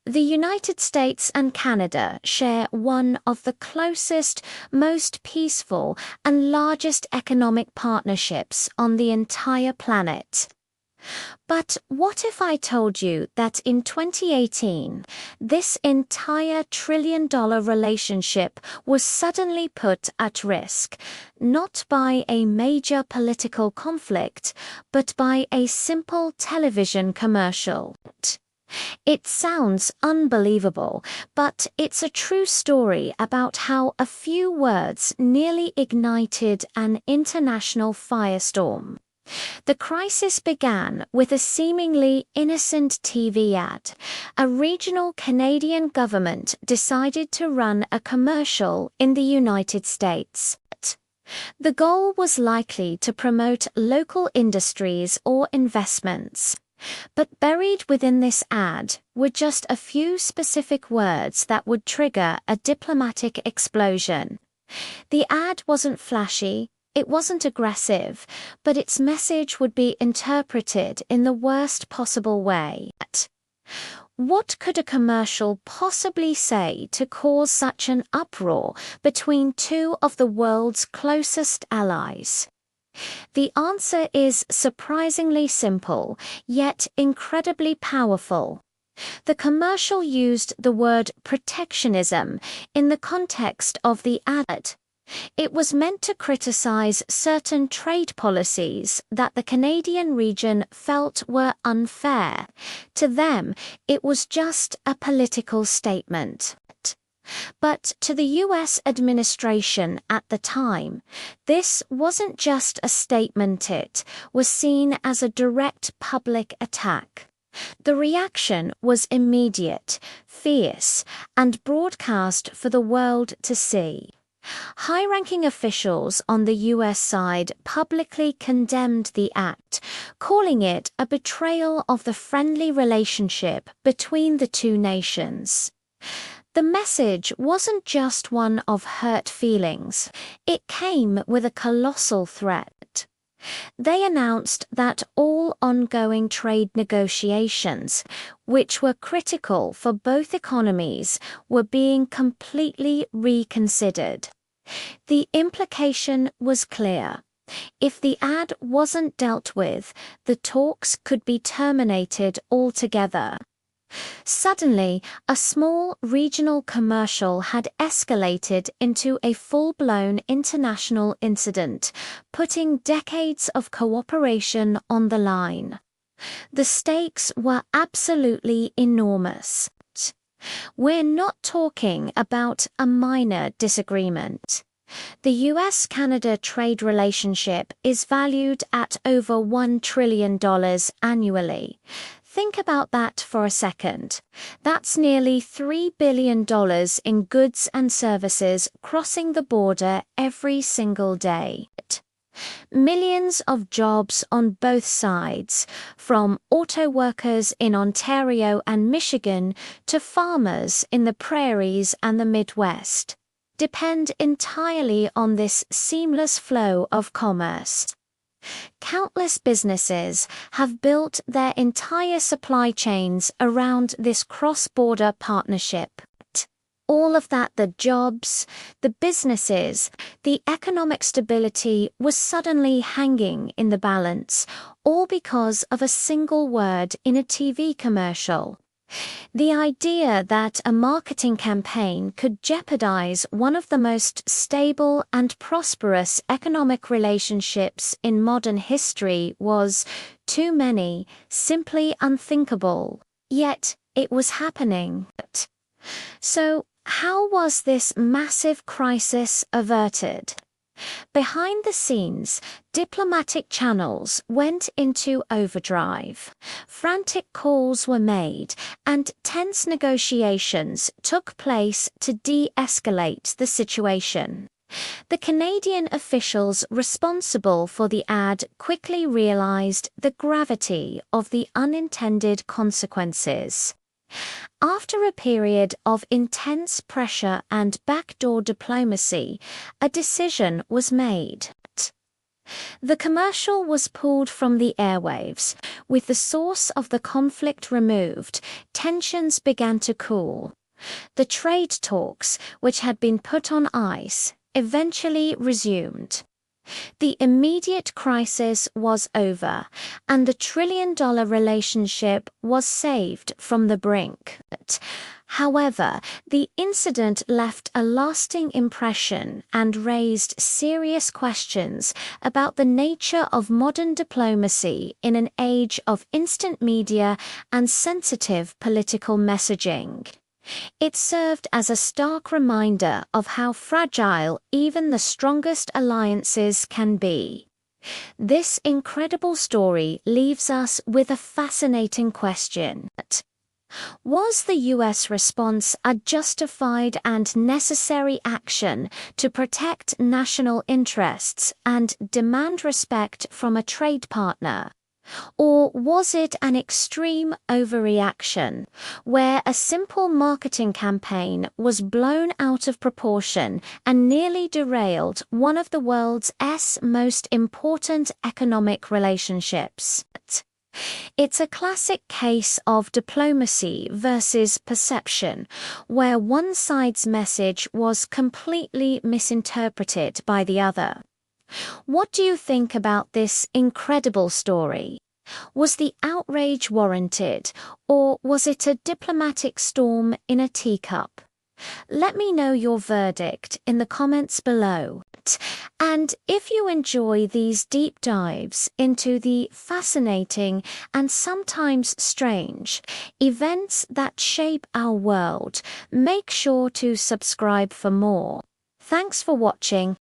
The United States and Canada share one of the closest, most peaceful, and largest economic partnerships on the entire planet. But what if I told you that in 2018, this entire trillion-dollar relationship was suddenly put at risk, not by a major political conflict, but by a simple television commercial? It sounds unbelievable, but it's a true story about how a few words nearly ignited an international firestorm. The crisis began with a seemingly innocent TV ad. A regional Canadian government decided to run a commercial in the United States. The goal was likely to promote local industries or investments. But buried within this ad were just a few specific words that would trigger a diplomatic explosion. The ad wasn't flashy, it wasn't aggressive, but its message would be interpreted in the worst possible way. What could a commercial possibly say to cause such an uproar between two of the world's closest allies? The answer is surprisingly simple, yet incredibly powerful. The commercial used the word protectionism in the context of the ad. It was meant to criticize certain trade policies that the Canadian region felt were unfair. To them, it was just a political statement. But to the US administration at the time, this wasn't just a statement, it was seen as a direct public attack. The reaction was immediate, fierce, and broadcast for the world to see. High-ranking officials on the US side publicly condemned the act, calling it a betrayal of the friendly relationship between the two nations. The message wasn't just one of hurt feelings, it came with a colossal threat. They announced that all ongoing trade negotiations, which were critical for both economies, were being completely reconsidered. The implication was clear. If the ad wasn't dealt with, the talks could be terminated altogether. Suddenly, a small regional commercial had escalated into a full-blown international incident, putting decades of cooperation on the line. The stakes were absolutely enormous. We're not talking about a minor disagreement. The US-Canada trade relationship is valued at over $1 trillion annually. Think about that for a second. That's nearly $3 billion in goods and services crossing the border every single day. Millions of jobs on both sides, from auto workers in Ontario and Michigan to farmers in the prairies and the Midwest, depend entirely on this seamless flow of commerce. Countless businesses have built their entire supply chains around this cross-border partnership. All of that, the jobs, the businesses, the economic stability was suddenly hanging in the balance, all because of a single word in a TV commercial. The idea that a marketing campaign could jeopardize one of the most stable and prosperous economic relationships in modern history was, to many, simply unthinkable. Yet, it was happening. So, how was this massive crisis averted? Behind the scenes, diplomatic channels went into overdrive. Frantic calls were made, and tense negotiations took place to de-escalate the situation. The Canadian officials responsible for the ad quickly realized the gravity of the unintended consequences. After a period of intense pressure and backdoor diplomacy, a decision was made. The commercial was pulled from the airwaves. With the source of the conflict removed, tensions began to cool. The trade talks, which had been put on ice, eventually resumed. The immediate crisis was over, and the trillion-dollar relationship was saved from the brink. However, the incident left a lasting impression and raised serious questions about the nature of modern diplomacy in an age of instant media and sensitive political messaging. It served as a stark reminder of how fragile even the strongest alliances can be. This incredible story leaves us with a fascinating question. Was the US response a justified and necessary action to protect national interests and demand respect from a trade partner? Or was it an extreme overreaction, where a simple marketing campaign was blown out of proportion and nearly derailed one of the world's most important economic relationships? It's a classic case of diplomacy versus perception, where one side's message was completely misinterpreted by the other. What do you think about this incredible story? Was the outrage warranted, or was it a diplomatic storm in a teacup? Let me know your verdict in the comments below. And if you enjoy these deep dives into the fascinating and sometimes strange events that shape our world, make sure to subscribe for more. Thanks for watching.